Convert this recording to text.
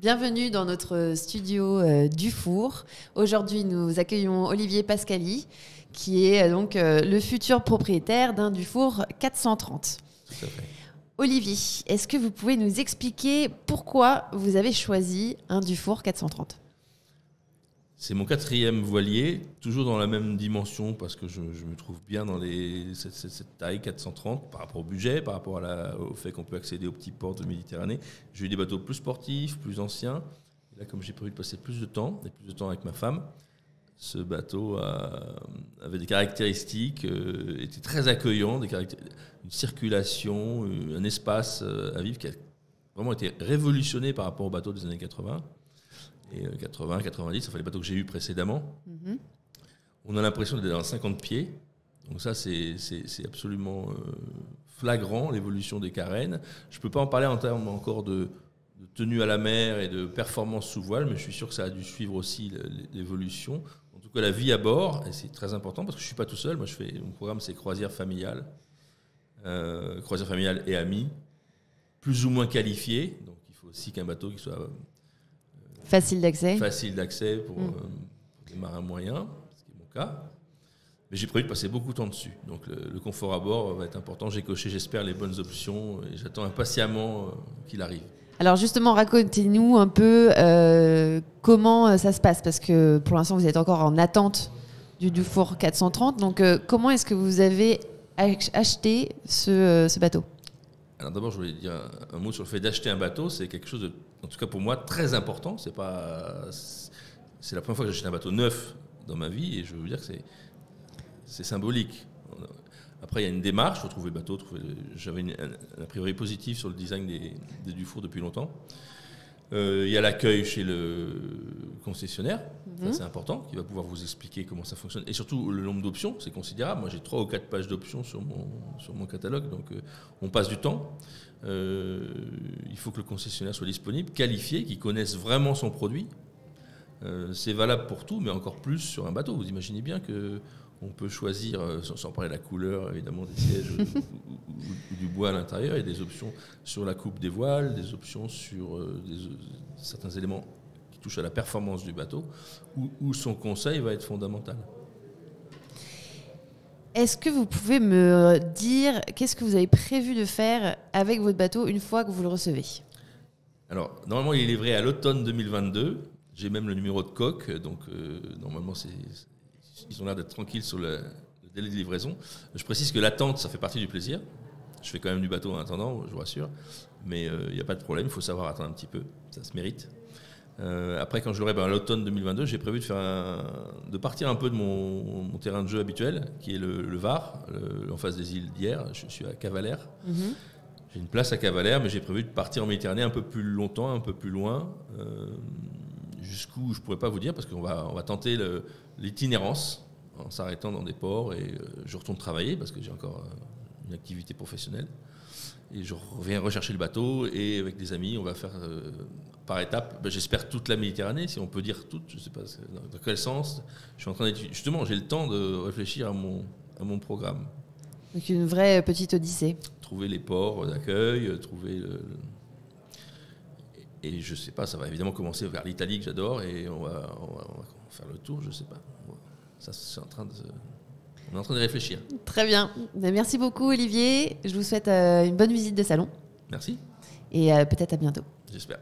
Bienvenue dans notre studio Dufour. Aujourd'hui, nous accueillons Olivier Pascali, qui est donc le futur propriétaire d'un Dufour 430. Tout à fait. Olivier, est-ce que vous pouvez nous expliquer pourquoi vous avez choisi un Dufour 430 ? C'est mon 4e voilier, toujours dans la même dimension parce que je me trouve bien dans cette taille 430 par rapport au budget, par rapport au fait qu'on peut accéder aux petits ports de Méditerranée. J'ai eu des bateaux plus sportifs, plus anciens. Et là, comme j'ai prévu de passer plus de temps avec ma femme, ce bateau avait des caractéristiques, était très accueillant, une circulation, un espace à vivre qui a vraiment été révolutionné par rapport aux bateaux des années 80. Et 80, 90, enfin les bateaux que j'ai eus précédemment. Mm-hmm. On a l'impression d'être dans 50 pieds. Donc ça, c'est absolument flagrant, l'évolution des carènes. Je ne peux pas en parler en termes encore de tenue à la mer et de performance sous voile, mais je suis sûr que ça a dû suivre aussi l'évolution. En tout cas, la vie à bord, et c'est très important parce que je ne suis pas tout seul. Moi, mon programme, c'est croisière familiale et amis, plus ou moins qualifiés. Donc il faut aussi qu'un bateau qui soit... Facile d'accès pour des marins moyens, ce qui est mon cas. Mais j'ai prévu de passer beaucoup de temps dessus. Donc le confort à bord va être important. J'ai coché, j'espère, les bonnes options et j'attends impatiemment qu'il arrive. Alors justement, racontez-nous un peu comment ça se passe, parce que pour l'instant, vous êtes encore en attente du Dufour 430. Donc comment est-ce que vous avez acheté ce bateau ? Alors d'abord, je voulais dire un mot sur le fait d'acheter un bateau. C'est quelque chose de, en tout cas pour moi, très important. C'est la première fois que j'achète un bateau neuf dans ma vie et je veux vous dire que c'est symbolique. Après, il y a une démarche. Il faut trouver le bateau. J'avais un a priori positif sur le design des Dufour depuis longtemps. Il y a l'accueil chez le concessionnaire, ça c'est important, qui va pouvoir vous expliquer comment ça fonctionne. Et surtout, le nombre d'options, c'est considérable. Moi, j'ai 3 ou 4 pages d'options sur mon catalogue, donc on passe du temps. Il faut que le concessionnaire soit disponible, qualifié, qu'il connaisse vraiment son produit. C'est valable pour tout, mais encore plus sur un bateau. Vous imaginez bien qu'on peut choisir, sans parler de la couleur évidemment des sièges ou du bois à l'intérieur, il y a des options sur la coupe des voiles, des options sur certains éléments qui touchent à la performance du bateau, où son conseil va être fondamental. Est-ce que vous pouvez me dire qu'est-ce que vous avez prévu de faire avec votre bateau une fois que vous le recevez ? Alors, normalement, il est livré à l'automne 2022. J'ai même le numéro de coque, donc normalement, ils ont l'air d'être tranquilles sur le délai de livraison. Je précise que l'attente, ça fait partie du plaisir. Je fais quand même du bateau en attendant, je vous rassure. Mais il n'y a pas de problème, il faut savoir attendre un petit peu. Ça se mérite. Après, quand je l'aurai à l'automne 2022, j'ai prévu de partir un peu de mon terrain de jeu habituel, qui est le Var, en face des îles d'Hyères. Je suis à Cavalère. Mm-hmm. J'ai une place à Cavalère, mais j'ai prévu de partir en Méditerranée un peu plus longtemps, un peu plus loin. Jusqu'où je ne pourrais pas vous dire, parce qu'on va tenter l'itinérance en s'arrêtant dans des ports et je retourne travailler parce que j'ai encore une activité professionnelle et je reviens rechercher le bateau et avec des amis on va faire par étapes, j'espère toute la Méditerranée, si on peut dire toute, je ne sais pas dans quel sens. Je suis en train d'étudier, justement j'ai le temps de réfléchir à mon programme. Donc une vraie petite odyssée. Trouver les ports d'accueil, et je ne sais pas, ça va évidemment commencer vers l'Italie que j'adore et on va faire le tour, je ne sais pas. Ça, on est en train de réfléchir. Très bien. Merci beaucoup Olivier. Je vous souhaite une bonne visite de salon. Merci. Et peut-être à bientôt. J'espère.